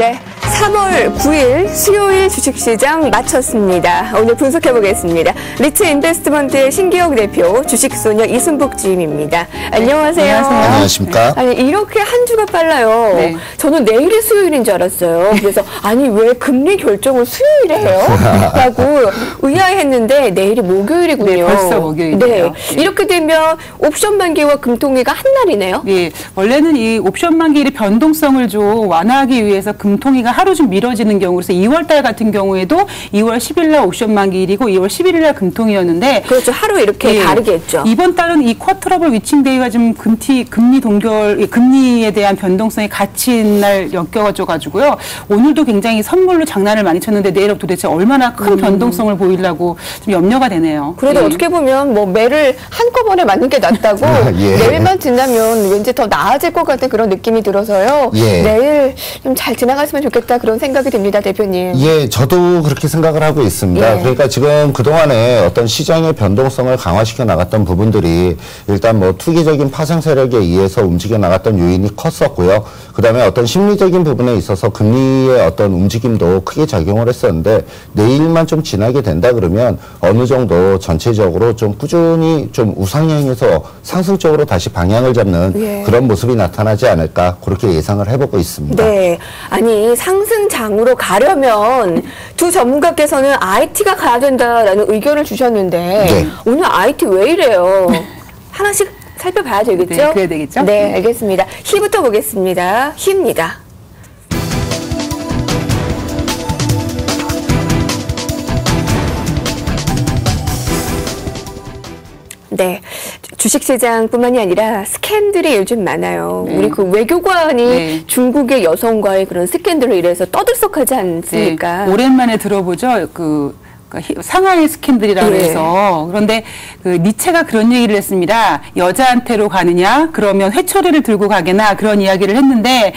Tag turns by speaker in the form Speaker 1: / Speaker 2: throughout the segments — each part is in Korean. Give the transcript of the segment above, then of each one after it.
Speaker 1: 네, 3월 9일 수요일 주식시장 마쳤습니다. 오늘 분석해보겠습니다. 리츠 인베스트먼트의 신기혁 대표, 주식소녀 이순복 지임입니다. 안녕하세요.
Speaker 2: 안녕하세요. 안녕하십니까.
Speaker 1: 아니, 이렇게 한 주가 빨라요.
Speaker 2: 네.
Speaker 1: 저는 내일이 수요일인 줄 알았어요. 그래서 아니 왜 금리 결정을 수요일에 해요? 라고 의아해했는데 내일이 목요일이군요.
Speaker 2: 네, 벌써 목요일이에요.
Speaker 1: 네. 이렇게 되면 옵션 만기와 금통위가 한 날이네요.
Speaker 2: 네, 원래는 이 옵션 만기일의 변동성을 좀 완화하기 위해서 금통위가 하루 좀 미뤄지는 경우, 그래서 2월 달 같은 경우에도 2월 10일 날 옵션 만기일이고 2월 11일 날 금통위였는데,
Speaker 1: 그렇죠. 하루 이렇게
Speaker 2: 예,
Speaker 1: 다르게 했죠.
Speaker 2: 이번 달은 이 쿼터러블 위칭 데이가 좀 금리에 대한 변동성이 같이 있는 날 엮여가지고요. 오늘도 굉장히 선물로 장난을 많이 쳤는데 내일 도대체 얼마나 큰 변동성을 보이려고 좀 염려가 되네요.
Speaker 1: 그래도
Speaker 2: 예.
Speaker 1: 어떻게 보면 뭐 매를 한꺼번에 맞는 게 낫다고
Speaker 3: 예.
Speaker 1: 내일만 지나면 왠지 더 나아질 것 같은 그런 느낌이 들어서요.
Speaker 3: 예.
Speaker 1: 내일 좀 잘 지나갔으면 좋겠다 그런 생각이 듭니다, 대표님.
Speaker 3: 예, 저도 그렇게 생각을 하고 있습니다.
Speaker 1: 예.
Speaker 3: 그러니까 지금 그동안에 어떤 시장의 변동성을 강화시켜 나갔던 부분들이 일단 뭐 투기적인 파생 세력에 의해서 움직여 나갔던 요인이 컸었고요. 그다음에 어떤 심리적인 부분에 있어서 금리의 어떤 움직임도 크게 작용을 했었는데, 내일만 좀 지나게 된다 그러면 어느 정도 전체적으로 좀 꾸준히 좀 우상향에서 상승적으로 다시 방향을 잡는
Speaker 1: 예.
Speaker 3: 그런 모습이 나타나지 않을까, 그렇게 예상을 해보고 있습니다.
Speaker 1: 네. 아니, 상승장으로 가려면 두 전문가께서는 IT가 가야 된다라는 의견을 주셨는데
Speaker 3: 네.
Speaker 1: 오늘 IT 왜 이래요? 하나씩 살펴봐야 되겠죠?
Speaker 2: 네, 그래야 되겠죠?
Speaker 1: 네, 알겠습니다. 희부터 보겠습니다. 희입니다. 네. 주식시장뿐만이 아니라 스캔들이 요즘 많아요.
Speaker 2: 네.
Speaker 1: 우리 그 외교관이
Speaker 2: 네.
Speaker 1: 중국의 여성과의 그런 스캔들로 인해서 떠들썩하지 않습니까?
Speaker 2: 네, 오랜만에 들어보죠. 상하이 스캔들이라고
Speaker 1: 예.
Speaker 2: 해서. 그런데 그 니체가 그런 얘기를 했습니다. 여자한테로 가느냐, 그러면 회초리를 들고 가게나, 그런 이야기를 했는데,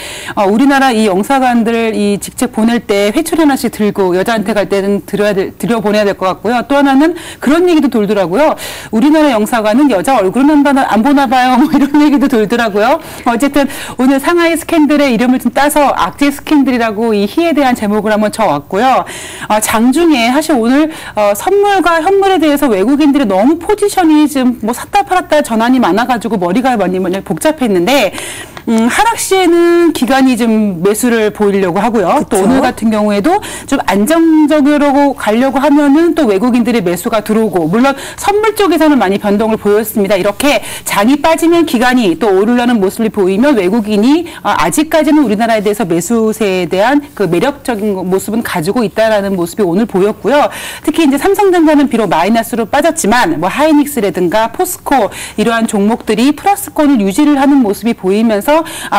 Speaker 2: 우리나라 이 영사관들 이 직책 보낼 때 회초리 하나씩 들고 여자한테 갈 때는 들여보내야 될 것 같고요. 또 하나는 그런 얘기도 돌더라고요. 우리나라 영사관은 여자 얼굴은 안 보나 봐요. 뭐 이런 얘기도 돌더라고요. 어쨌든 오늘 상하이 스캔들의 이름을 좀 따서 악재 스캔들이라고 이 희에 대한 제목을 한번 적어왔고요. 장중에 사실 오늘 선물과 현물에 대해서 외국인들이 너무 포지션이 좀 뭐 샀다 팔았다 전환이 많아가지고 머리가 많이 복잡했는데, 하락 시에는 기관이 좀 매수를 보이려고 하고요.
Speaker 1: 그쵸?
Speaker 2: 또 오늘 같은 경우에도 좀 안정적으로 가려고 하면은 또 외국인들의 매수가 들어오고, 물론 선물 쪽에서는 많이 변동을 보였습니다. 이렇게 장이 빠지면 기관이 또 오르려는 모습을 보이면 외국인이 아직까지는 우리나라에 대해서 매수세에 대한 그 매력적인 모습은 가지고 있다라는 모습이 오늘 보였고요. 특히 이제 삼성전자는 비록 마이너스로 빠졌지만 뭐 하이닉스라든가 포스코 이러한 종목들이 플러스권을 유지를 하는 모습이 보이면서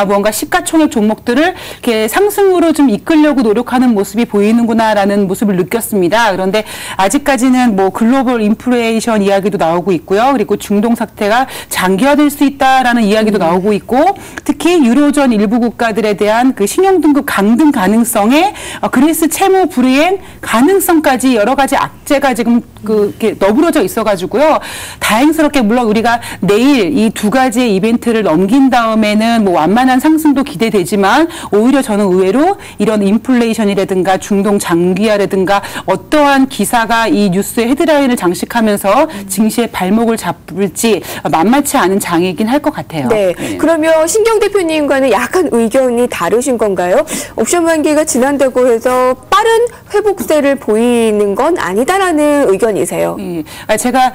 Speaker 2: 뭔가 시가총액 종목들을 이렇게 상승으로 좀 이끌려고 노력하는 모습이 보이는구나라는 모습을 느꼈습니다. 그런데 아직까지는 뭐 글로벌 인플레이션 이야기도 나오고 있고요. 그리고 중동 사태가 장기화될 수 있다라는 이야기도 나오고 있고, 특히 유로존 일부 국가들에 대한 그 신용등급 강등 가능성에 그리스 채무 불이행 가능성까지 여러 가지 악재가 지금 이렇게 너부러져 있어가지고요. 다행스럽게 물론 우리가 내일 이 두 가지의 이벤트를 넘긴 다음에는 뭐 완만한 상승도 기대되지만, 오히려 저는 의외로 이런 인플레이션이라든가 중동 장기화라든가 어떠한 기사가 이 뉴스의 헤드라인을 장식하면서 증시의 발목을 잡을지 만만치 않은 장이긴 할 것 같아요.
Speaker 1: 네. 그러면 신경 대표님과는 약간 의견이 다르신 건가요? 옵션 만기가 지난다고 해서 빠른 회복세를 보이는 건 아니다라는 의견이세요.
Speaker 2: 예. 제가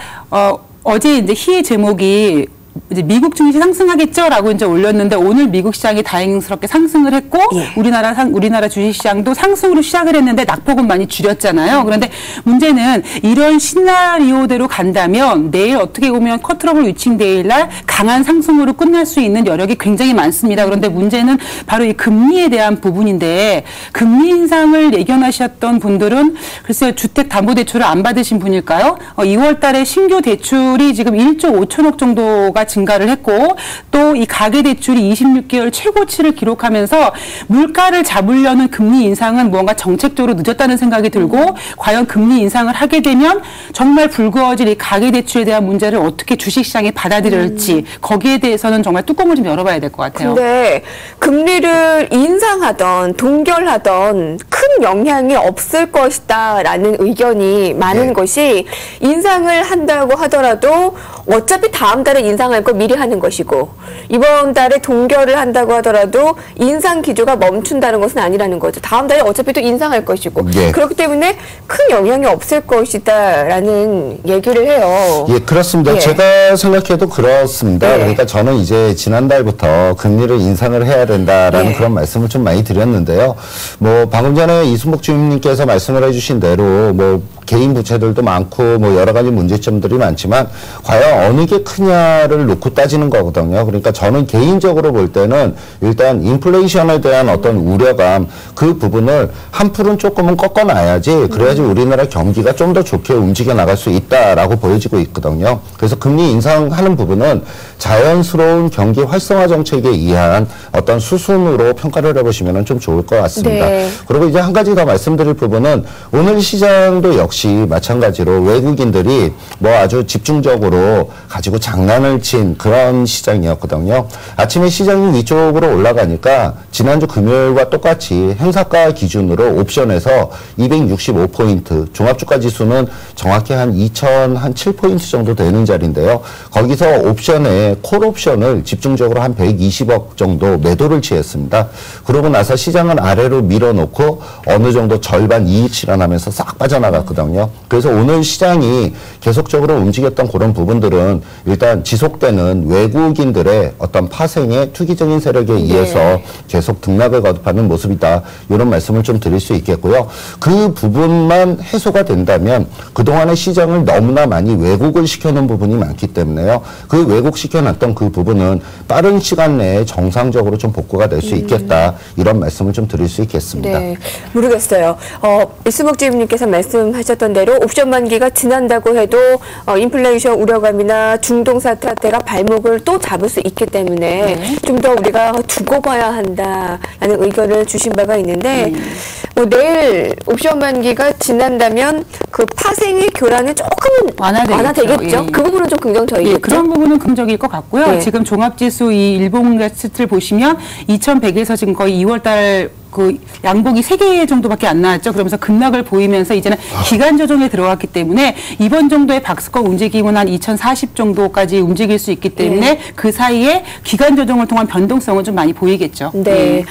Speaker 2: 어제 이제 희의 제목이 이제 미국 증시 상승하겠죠라고 이제 올렸는데, 오늘 미국 시장이 다행스럽게 상승을 했고,
Speaker 1: 예.
Speaker 2: 우리나라 주식 시장도 상승으로 시작을 했는데 낙폭은 많이 줄였잖아요. 그런데 문제는 이런 시나리오대로 간다면 내일 어떻게 보면 쿼터러블 위칭 데이일 날 강한 상승으로 끝날 수 있는 여력이 굉장히 많습니다. 그런데 문제는 바로 이 금리에 대한 부분인데, 금리 인상을 예견하셨던 분들은 글쎄요, 주택담보대출을 안 받으신 분일까요? 2월 달에 신규 대출이 지금 1조 5천억 정도가 물가가 증가를 했고 또 이 가계대출이 26개월 최고치를 기록하면서 물가를 잡으려는 금리 인상은 뭔가 정책적으로 늦었다는 생각이 들고 과연 금리 인상을 하게 되면 정말 불거워질 이 가계대출에 대한 문제를 어떻게 주식시장에 받아들일지 거기에 대해서는 정말 뚜껑을 좀 열어봐야 될 것 같아요.
Speaker 1: 근데 금리를 인상하던 동결하던 큰 영향이 없을 것이다라는 의견이 많은 것이 인상을 한다고 하더라도 어차피 다음 달에 인상할 거 미리 하는 것이고 이번 달에 동결을 한다고 하더라도 인상 기조가 멈춘다는 것은 아니라는 거죠. 다음 달에 어차피 또 인상할 것이고 그렇기 때문에 큰 영향이 없을 것이다라는 얘기를 해요.
Speaker 3: 예, 그렇습니다. 제가 생각해도 그렇습니다. 그러니까 저는 이제 지난달부터 금리를 인상을 해야 된다라는 그런 말씀을 좀 많이 드렸는데요. 뭐 방금 전에 이순복 주임님께서 말씀을 해주신 대로 뭐 개인 부채들도 많고 뭐 여러 가지 문제점들이 많지만 과연 어느 게 크냐를 놓고 따지는 거거든요. 그러니까 저는 개인적으로 볼 때는 일단 인플레이션에 대한 어떤 우려감 그 부분을 한 풀은 조금은 꺾어놔야지 그래야지 우리나라 경기가 좀 더 좋게 움직여 나갈 수 있다라고 보여지고 있거든요. 그래서 금리 인상하는 부분은 자연스러운 경기 활성화 정책에 의한 어떤 수순으로 평가를 해보시면 좀 좋을 것 같습니다. 그리고 이제 한 가지 더 말씀드릴 부분은 오늘 시장도 역시 마찬가지로 외국인들이 뭐 아주 집중적으로 가지고 장난을 친 그런 시장이었거든요. 아침에 시장이 위쪽으로 올라가니까 지난주 금요일과 똑같이 행사가 기준으로 옵션에서 265포인트, 종합주가 지수는 정확히 한 2007포인트 정도 되는 자리인데요. 거기서 옵션에 콜 옵션을 집중적으로 한 120억 정도 매도를 취했습니다. 그러고 나서 시장은 아래로 밀어놓고 어느 정도 절반 이익 실현하면서 싹 빠져나갔거든요. 그래서 오늘 시장이 계속적으로 움직였던 그런 부분들은 일단 지속되는 외국인들의 어떤 파생의 투기적인 세력에 의해서 계속 등락을 거듭하는 모습이다. 이런 말씀을 좀 드릴 수 있겠고요. 그 부분만 해소가 된다면 그동안의 시장을 너무나 많이 왜곡을 시켜놓은 부분이 많기 때문에요. 그 왜곡시켜놨던 그 부분은 빠른 시간 내에 정상적으로 좀 복구가 될 수 있겠다. 이런 말씀을 좀 드릴 수 있겠습니다.
Speaker 1: 네, 모르겠어요. 이순복 주임님께서 말씀하셨던 대로 옵션 만기가 지난다고 해도 인플레이션 우려감이나 중동 사태가 발목을 또 잡을 수 있기 때문에 좀 더 우리가 두고 봐야 한다라는 의견을 주신 바가 있는데 뭐 내일 옵션 만기가 지난다면 그 파생의 교란은 조금은 완화되겠죠. 그 부분은 좀 긍정적이겠죠.
Speaker 2: 그런 부분은 긍정적일 것 같고요. 지금 종합지수 이 일본 차트를 보시면 2100에서 지금 거의 2월달 그 양봉이 3개 정도밖에 안 나왔죠. 그러면서 급락을 보이면서 이제는 기간 조정에 들어갔기 때문에 이번 정도의 박스권 움직임은 한 2040 정도까지 움직일 수 있기 때문에 그 사이에 기간 조정을 통한 변동성은 좀 많이 보이겠죠.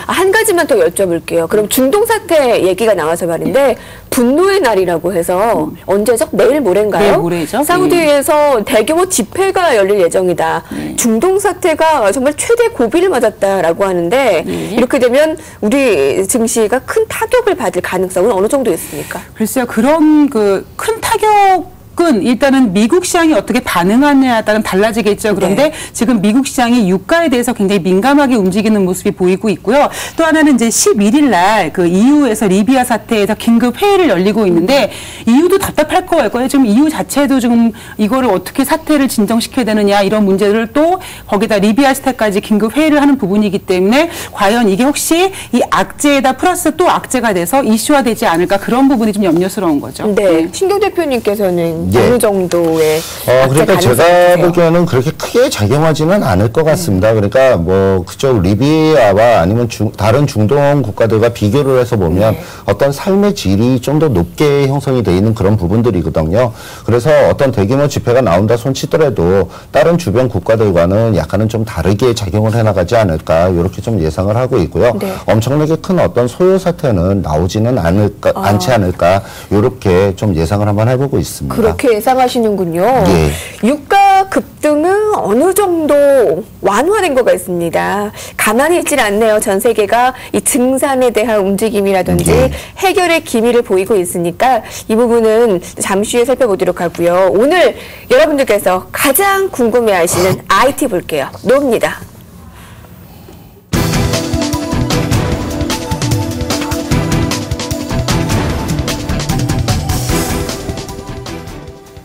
Speaker 1: 한 가지만 더 여쭤볼게요. 그럼 중동 사태 얘기가 나와서 말인데 분노의 날이라고 해서 언제죠? 내일 모레인가요?
Speaker 2: 내일 모레죠.
Speaker 1: 사우디에서 대규모 집회가 열릴 예정이다. 중동 사태가 정말 최대 고비를 맞았다라고 하는데 이렇게 되면 우리 증시가 큰 타격을 받을 가능성은 어느 정도 있습니까?
Speaker 2: 글쎄요. 그런 그 큰 타격은 일단은 미국 시장이 어떻게 반응하느냐에 따라 달라지겠죠. 그런데 지금 미국 시장이 유가에 대해서 굉장히 민감하게 움직이는 모습이 보이고 있고요. 또 하나는 이제 11일 날 그 EU에서 리비아 사태에서 긴급 회의를 열리고 있는데 EU도 답답할 거예요. 지금 EU 자체도 지금 이거를 어떻게 사태를 진정시켜야 되느냐 이런 문제를 또 거기다 리비아 사태까지 긴급 회의를 하는 부분이기 때문에 과연 이게 혹시 이 악재에다 플러스 또 악재가 돼서 이슈화되지 않을까 그런 부분이 좀 염려스러운 거죠.
Speaker 1: 신경 대표님께서는 어느 정도의
Speaker 3: 그러니까 제가 보기에는 그렇게 크게 작용하지는 않을 것 같습니다. 그러니까 뭐 그쪽 리비아와 아니면 다른 중동 국가들과 비교를 해서 보면 어떤 삶의 질이 좀 더 높게 형성이 돼 있는 그런 부분들이거든요. 그래서 어떤 대규모 집회가 나온다 손치더라도 다른 주변 국가들과는 약간은 좀 다르게 작용을 해나가지 않을까 이렇게 좀 예상을 하고 있고요. 엄청나게 큰 어떤 소요 사태는 나오지는 않지 않을까 이렇게 좀 예상을 한번 해보고 있습니다.
Speaker 1: 그렇게 예상하시는군요. 유가 급등은 어느 정도 완화된 것 같습니다. 가만히 있질 않네요. 전 세계가 이 증산에 대한 움직임이라든지 해결의 기미를 보이고 있으니까 이 부분은 잠시 후에 살펴보도록 하고요. 오늘 여러분들께서 가장 궁금해하시는 IT 볼게요. 노입니다.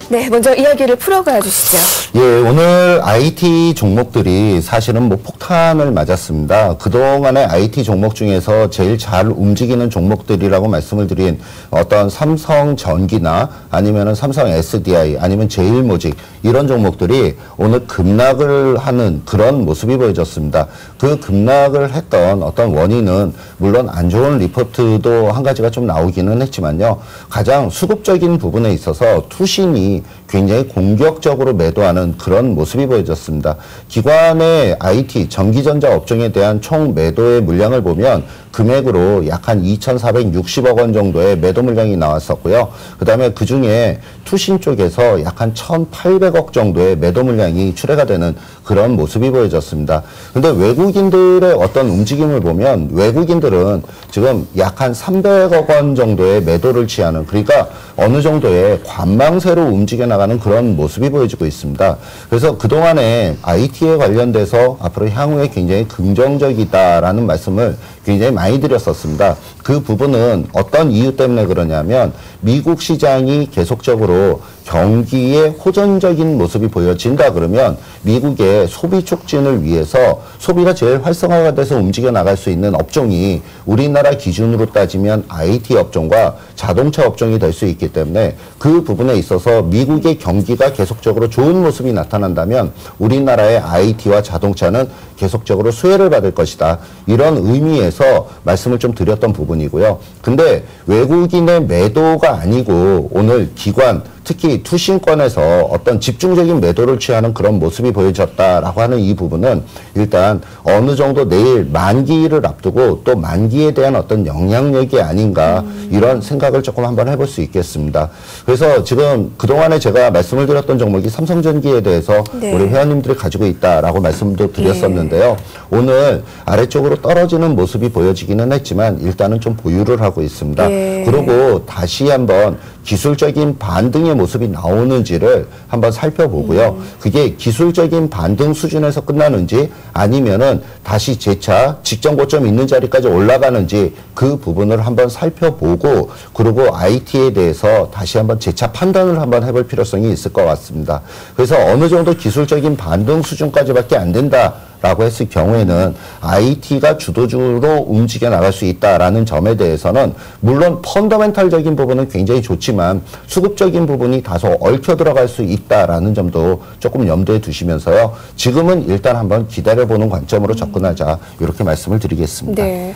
Speaker 1: 네, 먼저 이야기를 풀어가 주시죠.
Speaker 3: 예, 오늘 IT 종목들이 사실은 뭐 폭탄을 맞았습니다. 그동안의 IT 종목 중에서 제일 잘 움직이는 종목들이라고 말씀을 드린 어떤 삼성전기나 아니면은 삼성 SDI 아니면 제일모직 이런 종목들이 오늘 급락을 하는 그런 모습이 보여졌습니다. 그 급락을 했던 어떤 원인은 물론 안 좋은 리포트도 한 가지가 좀 나오기는 했지만요. 가장 수급적인 부분에 있어서 투신이 굉장히 공격적으로 매도하는 그런 모습이 보여졌습니다. 기관의 IT, 전기전자 업종에 대한 총 매도의 물량을 보면 금액으로 약 한 2,460억 원 정도의 매도 물량이 나왔었고요. 그 다음에 그 중에 투신 쪽에서 약 한 1,800억 정도의 매도 물량이 출회가 되는 그런 모습이 보여졌습니다. 근데 외국인들의 어떤 움직임을 보면 외국인들은 지금 약 한 300억 원 정도의 매도를 취하는, 그러니까 어느 정도의 관망세로 움직여 나가는 그런 모습이 보여지고 있습니다. 그래서 그동안에 IT에 관련돼서 앞으로 향후에 굉장히 긍정적이다라는 말씀을 굉장히 많이 드렸었습니다. 그 부분은 어떤 이유 때문에 그러냐면 미국 시장이 계속적으로 경기에 호전적인 모습이 보여진다 그러면 미국의 소비 촉진을 위해서 소비가 제일 활성화가 돼서 움직여 나갈 수 있는 업종이 우리나라 기준으로 따지면 IT 업종과 자동차 업종이 될 수 있기 때문에 그 부분에 있어서 미국의 경기가 계속적으로 좋은 모습이 나타난다면 우리나라의 IT와 자동차는 계속적으로 수혜를 받을 것이다. 이런 의미에서 말씀을 좀 드렸던 부분이고요. 근데 외국인의 매도가 아니고 오늘 기관, 특히 투신권에서 어떤 집중적인 매도를 취하는 그런 모습이 보여졌다라고 하는 이 부분은 일단 어느 정도 내일 만기를 앞두고 또 만기에 대한 어떤 영향력이 아닌가 이런 생각을 조금 한번 해볼 수 있겠습니다. 그래서 지금 그동안에 제가 말씀을 드렸던 종목이 삼성전기에 대해서
Speaker 1: 네.
Speaker 3: 우리 회원님들이 가지고 있다라고 말씀도 드렸었는데요. 오늘 아래쪽으로 떨어지는 모습이 보여지기는 했지만 일단은 좀 보유를 하고 있습니다. 그리고 다시 한번 기술적인 반등의 모습이 나오는지를 한번 살펴보고요. 그게 기술적인 반등 수준에서 끝나는지 아니면은 다시 재차 직전 고점 있는 자리까지 올라가는지 그 부분을 한번 살펴보고 그리고 IT에 대해서 다시 한번 재차 판단을 한번 해볼 필요성이 있을 것 같습니다. 그래서 어느 정도 기술적인 반등 수준까지밖에 안 된다. 라고 했을 경우에는 IT가 주도주로 움직여 나갈 수 있다라는 점에 대해서는 물론 펀더멘탈적인 부분은 굉장히 좋지만 수급적인 부분이 다소 얽혀 들어갈 수 있다라는 점도 조금 염두에 두시면서요. 지금은 일단 한번 기다려보는 관점으로 접근하자 이렇게 말씀을 드리겠습니다.
Speaker 1: 네.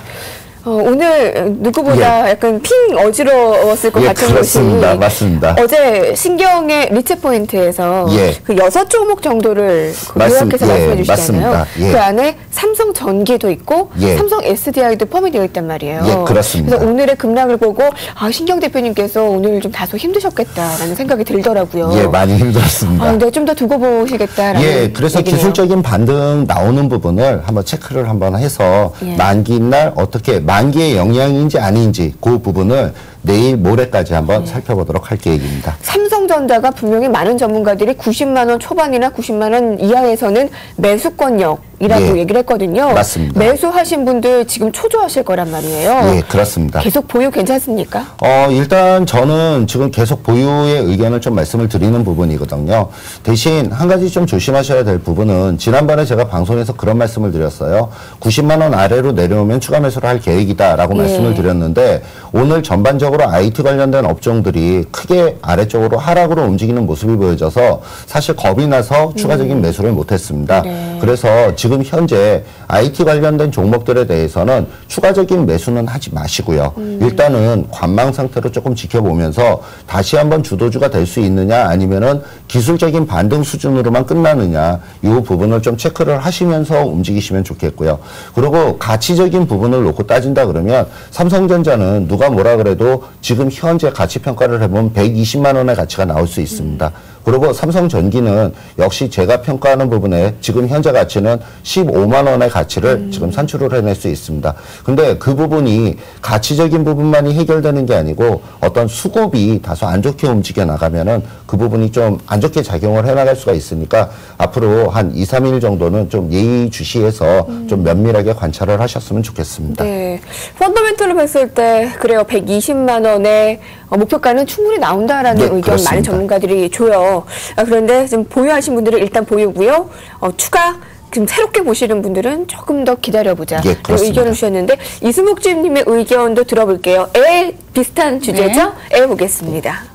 Speaker 1: 오늘 누구보다 약간 핑 어지러웠을 것 같은
Speaker 3: 그렇습니다.
Speaker 1: 것이
Speaker 3: 맞습니다.
Speaker 1: 어제 신경의 리츠 포인트에서 그 6종목 정도를 요약해서 말씀해 주시잖아요. 그 안에 삼성전기도 있고 삼성 SDI도 포함이 되어 있단 말이에요.
Speaker 3: 그렇습니다.
Speaker 1: 그래서 오늘의 급락을 보고 신경 대표님께서 오늘 좀 다소 힘드셨겠다라는 생각이 들더라고요.
Speaker 3: 많이 힘들었습니다.
Speaker 1: 근데 좀 더 두고 보시겠다라는
Speaker 3: 그래서
Speaker 1: 얘기네요.
Speaker 3: 기술적인 반등 나오는 부분을 한번 체크를 한번 해서 만기날 어떻게 만기의 영향인지 아닌지 그 부분을 내일 모레까지 한번 살펴보도록 할 계획입니다.
Speaker 1: 삼성전자가 분명히 많은 전문가들이 90만 원 초반이나 90만 원 이하에서는 매수권역이라고 얘기를 했거든요.
Speaker 3: 맞습니다.
Speaker 1: 매수하신 분들 지금 초조하실 거란 말이에요.
Speaker 3: 그렇습니다.
Speaker 1: 계속 보유 괜찮습니까?
Speaker 3: 일단 저는 지금 계속 보유의 의견을 좀 말씀을 드리는 부분이거든요. 대신 한 가지 좀 조심하셔야 될 부분은 지난번에 제가 방송에서 그런 말씀을 드렸어요. 90만 원 아래로 내려오면 추가 매수를 할 계획이다라고 말씀을 드렸는데 오늘 전반적으로 IT 관련된 업종들이 크게 아래쪽으로 하락으로 움직이는 모습이 보여져서 사실 겁이 나서 추가적인 매수를 못했습니다. 그래서 지금 현재 IT 관련된 종목들에 대해서는 추가적인 매수는 하지 마시고요. 일단은 관망 상태로 조금 지켜보면서 다시 한번 주도주가 될 수 있느냐 아니면은 기술적인 반등 수준으로만 끝나느냐 이 부분을 좀 체크를 하시면서 움직이시면 좋겠고요. 그리고 가치적인 부분을 놓고 따진다 그러면 삼성전자는 누가 뭐라 그래도 지금 현재 가치 평가를 해보면 120만 원의 가치가 나올 수 있습니다. 그리고 삼성전기는 역시 제가 평가하는 부분에 지금 현재 가치는 15만 원의 가치를 지금 산출을 해낼 수 있습니다. 근데 그 부분이 가치적인 부분만이 해결되는 게 아니고 어떤 수급이 다소 안 좋게 움직여 나가면은 그 부분이 좀 안 좋게 작용을 해 나갈 수가 있으니까 앞으로 한 2, 3일 정도는 좀 예의주시해서 좀 면밀하게 관찰을 하셨으면 좋겠습니다.
Speaker 1: 네. 네. 펀더멘털로 봤을 때 그래요. 120만 원의 목표가는 충분히 나온다라는
Speaker 3: 네,
Speaker 1: 의견
Speaker 3: 그렇습니다.
Speaker 1: 많은 전문가들이 줘요. 그런데 지금 보유하신 분들은 일단 보유고요. 추가 지금 새롭게 보시는 분들은 조금 더 기다려보자.
Speaker 3: 예, 그렇습니다.
Speaker 1: 의견을 주셨는데 이수목 주임님의 의견도 들어볼게요. 애 비슷한 주제죠? 애 보겠습니다.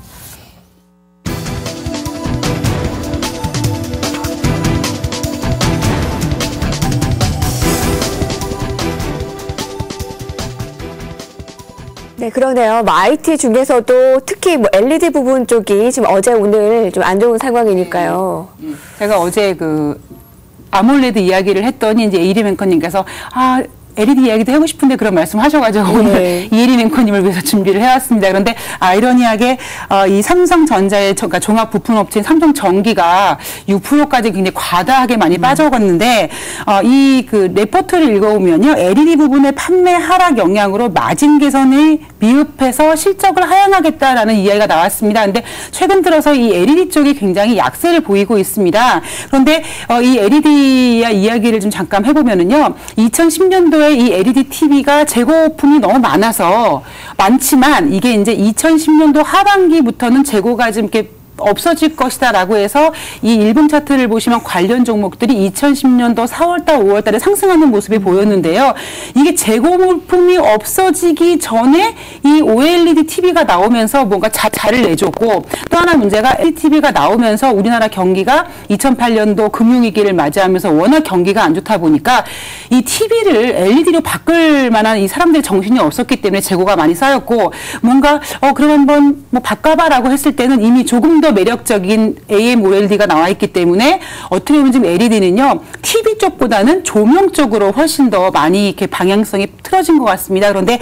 Speaker 1: 네, 그러네요. IT 중에서도 특히 뭐 LED 부분 쪽이 지금 어제 오늘 좀 안 좋은 상황이니까요.
Speaker 2: 제가 어제 그 아몰레드 이야기를 했더니 이제 이혜림 앵커님께서 LED 이야기도 하고 싶은데 그런 말씀 하셔가지고 오늘 이혜림 앵커님을 위해서 준비를 해왔습니다. 그런데 아이러니하게 이 삼성전자의 그러니까 종합 부품업체인 삼성전기가 6%까지 굉장히 과다하게 많이 빠져갔는데 이 그 레포트를 읽어보면요. LED 부분의 판매 하락 영향으로 마진 개선이 미흡해서 실적을 하향하겠다라는 이야기가 나왔습니다. 그런데 최근 들어서 이 LED 쪽이 굉장히 약세를 보이고 있습니다. 그런데 이 LED 이야기를 좀 잠깐 해보면은요. 2010년도에 이 LED TV가 재고품이 너무 많지만 이게 이제 2010년도 하반기부터는 재고가 좀 이렇게 없어질 것이다라고 해서 이 일봉 차트를 보시면 관련 종목들이 2010년도 4월달, 5월달에 상승하는 모습이 보였는데요. 이게 재고품이 없어지기 전에 이 OLED TV가 나오면서 뭔가 자를 내줬고 또 하나 문제가 LED TV가 나오면서 우리나라 경기가 2008년도 금융위기를 맞이하면서 워낙 경기가 안 좋다 보니까 이 TV를 LED로 바꿀 만한 이 사람들의 정신이 없었기 때문에 재고가 많이 쌓였고 뭔가 그럼 한번 뭐 바꿔봐라고 했을 때는 이미 조금 더 매력적인 AMOLED가 나와 있기 때문에 어떻게 보면 지금 LED는요 TV 쪽보다는 조명 쪽으로 훨씬 더 많이 이렇게 방향성이 틀어진 것 같습니다. 그런데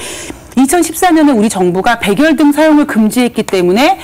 Speaker 2: 2014년에 우리 정부가 백열등 사용을 금지했기 때문에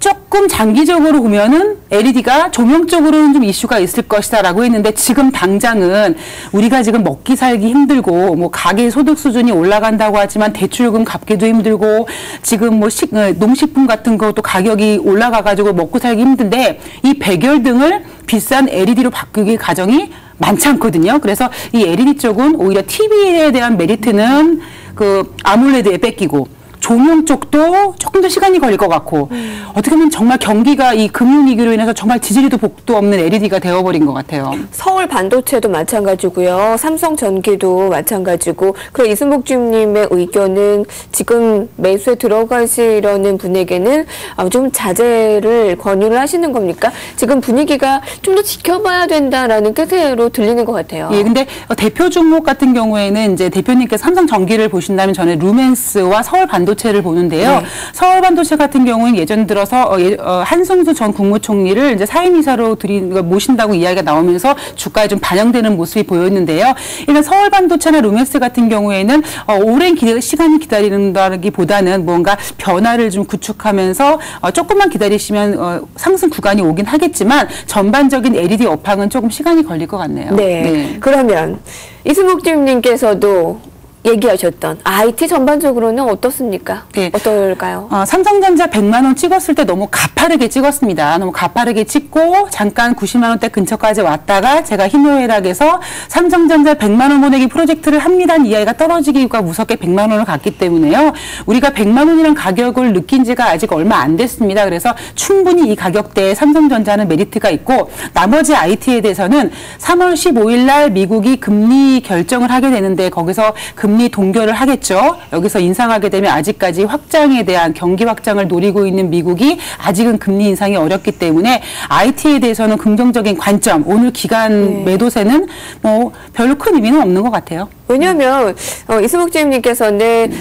Speaker 2: 조금 장기적으로 보면은 LED가 조명 쪽으로는 좀 이슈가 있을 것이다라고 했는데 지금 당장은 우리가 지금 먹기 살기 힘들고 뭐 가계 소득 수준이 올라간다고 하지만 대출금 갚기도 힘들고 지금 뭐 농식품 같은 것도 가격이 올라가가지고 먹고 살기 힘든데 이 백열등을 비싼 LED로 바꾸기 과정이 많지 않거든요. 그래서 이 LED 쪽은 오히려 TV에 대한 메리트는 그 아몰레드에 뺏기고 조명 쪽도 조금 더 시간이 걸릴 것 같고 어떻게 보면 정말 경기가 이 금융위기로 인해서 정말 지지리도 복도 없는 LED가 되어버린 것 같아요.
Speaker 1: 서울 반도체도 마찬가지고요. 삼성전기도 마찬가지고 그럼 이순복 주임님의 의견은 지금 매수에 들어가시려는 분에게는 좀 자제를 권유를 하시는 겁니까? 지금 분위기가 좀 더 지켜봐야 된다라는 뜻으로 들리는 것 같아요.
Speaker 2: 예, 근데 대표 종목 같은 경우에는 이제 대표님께서 삼성전기를 보신다면 저는 루멘스와 서울 반도체를 보는데요. 네. 서울 반도체 같은 경우는 예전 들어서 한승수 전 국무총리를 이제 사임이사로 모신다고 이야기가 나오면서 주가에 좀 반영되는 모습이 보였는데요. 일단 서울 반도체나 루멘스 같은 경우에는 오랜 시간이 기다린다기보다는 뭔가 변화를 좀 구축하면서 조금만 기다리시면 상승 구간이 오긴 하겠지만 전반적인 LED 업황은 조금 시간이 걸릴 것 같네요.
Speaker 1: 네. 네. 그러면 이순복 주임님께서도 얘기하셨던 IT 전반적으로는 어떻습니까?
Speaker 2: 네.
Speaker 1: 어떨까요?
Speaker 2: 삼성전자 100만 원 찍었을 때 너무 가파르게 찍었습니다. 너무 가파르게 찍고 잠깐 90만 원대 근처까지 왔다가 제가 희노애락에서 삼성전자 100만 원 보내기 프로젝트를 합니다는 이야기가 떨어지기가 무섭게 100만 원을 갔기 때문에요. 우리가 100만 원이라는 가격을 느낀 지가 아직 얼마 안 됐습니다. 그래서 충분히 이 가격대에 삼성전자는 메리트가 있고 나머지 IT에 대해서는 3월 15일 날 미국이 금리 결정을 하게 되는데 거기서 금리 동결을 하겠죠. 여기서 인상하게 되면 아직까지 확장에 대한 경기 확장을 노리고 있는 미국이 아직은 금리 인상이 어렵기 때문에 IT에 대해서는 긍정적인 관점, 오늘 기간 매도세는 뭐 별로 큰 의미는 없는 것 같아요.
Speaker 1: 왜냐하면 이수목 주임님께서는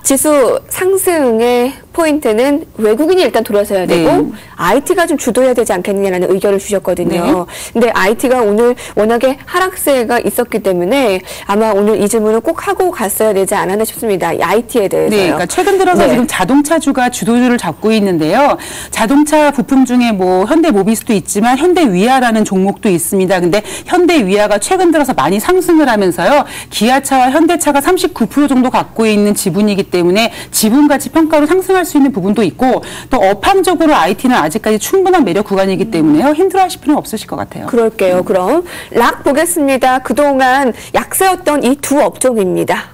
Speaker 1: 지수 상승의 포인트는 외국인이 일단 돌아서야 되고 네. IT가 좀 주도해야 되지 않겠느냐라는 의견을 주셨거든요. 네. 근데 IT가 오늘 워낙에 하락세가 있었기 때문에 아마 오늘 이 질문을 꼭 하고 갔어야 되지 않았나 싶습니다. 이 IT에 대해서요.
Speaker 2: 네, 그러니까 최근 들어서 지금 자동차주가 주도주를 잡고 있는데요. 자동차 부품 중에 뭐 현대모비스도 있지만 현대위아라는 종목도 있습니다. 근데 현대위아가 최근 들어서 많이 상승을 하면서요. 기아차와 현대차가 39% 정도 갖고 있는 지분이기 때문에 지분 가치 평가로 상승할 수 있는 부분도 있고 또 업황적으로 IT는 아직까지 충분한 매력 구간이기 때문에요. 힘들어하실 필요는 없으실 것 같아요.
Speaker 1: 그럴게요. 그럼 락 보겠습니다. 그동안 약세였던 이 두 업종입니다.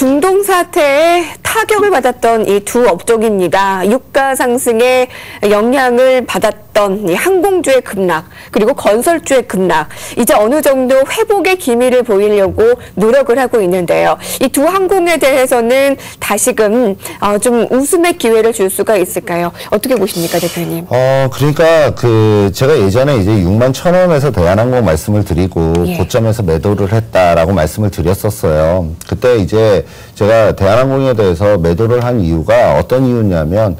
Speaker 1: 중동 사태에 타격을 받았던 이 두 업종입니다. 유가 상승에 영향을 받았던 이 항공주의 급락, 그리고 건설주의 급락. 이제 어느 정도 회복의 기미를 보이려고 노력을 하고 있는데요. 이 두 항공에 대해서는 다시금 좀 웃음의 기회를 줄 수가 있을까요? 어떻게 보십니까, 대표님?
Speaker 3: 그러니까 제가 예전에 이제 61,000원에서 대한항공 말씀을 드리고
Speaker 1: 예.
Speaker 3: 고점에서 매도를 했다라고 말씀을 드렸었어요. 그때 이제 제가 대한항공에 대해서 매도를 한 이유가 어떤 이유냐면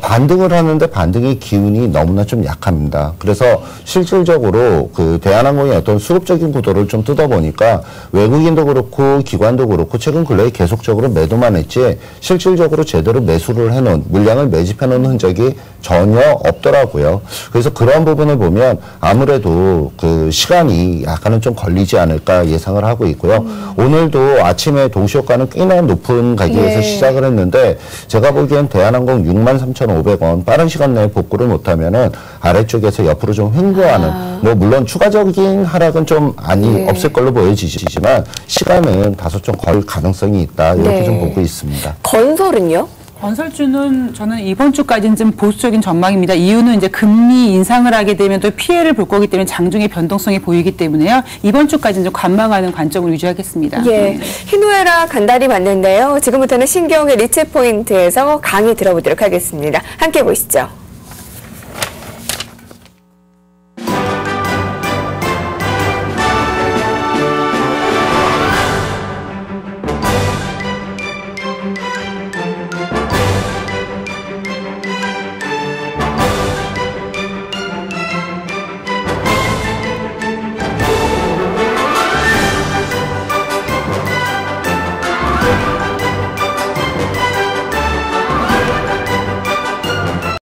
Speaker 3: 반등을 하는데 반등의 기운이 너무나 좀 약합니다. 그래서 실질적으로 대한항공의 어떤 수급적인 구도를 좀 뜯어보니까 외국인도 그렇고 기관도 그렇고 최근 근래에 계속적으로 매도만 했지 실질적으로 제대로 매수를 해놓은 물량을 매집해놓은 흔적이 전혀 없더라고요. 그래서 그런 부분을 보면 아무래도 시간이 약간은 좀 걸리지 않을까 예상을 하고 있고요. 오늘도 아침에 동시효과는 꽤나 높은 가격에서
Speaker 1: 예.
Speaker 3: 시작을 했는데 제가 보기엔 대한항공 63,500원 빠른 시간 내에 복구를 못하면은 아래쪽에서 옆으로 좀 횡보하는 뭐 물론 추가적인 하락은 좀
Speaker 1: 네.
Speaker 3: 없을 걸로 보여지지만 시간은 다소 좀 걸 가능성이 있다 이렇게
Speaker 1: 네.
Speaker 3: 좀 보고 있습니다.
Speaker 1: 건설은요?
Speaker 2: 건설주는 저는 이번 주까지는 좀 보수적인 전망입니다. 이유는 이제 금리 인상을 하게 되면 또 피해를 볼 거기 때문에 장중의 변동성이 보이기 때문에요. 이번 주까지는 좀 관망하는 관점을 유지하겠습니다.
Speaker 1: 예, 희노애락 간단히 봤는데요. 지금부터는 신경의 리츠 포인트에서 강의 들어보도록 하겠습니다. 함께 보시죠.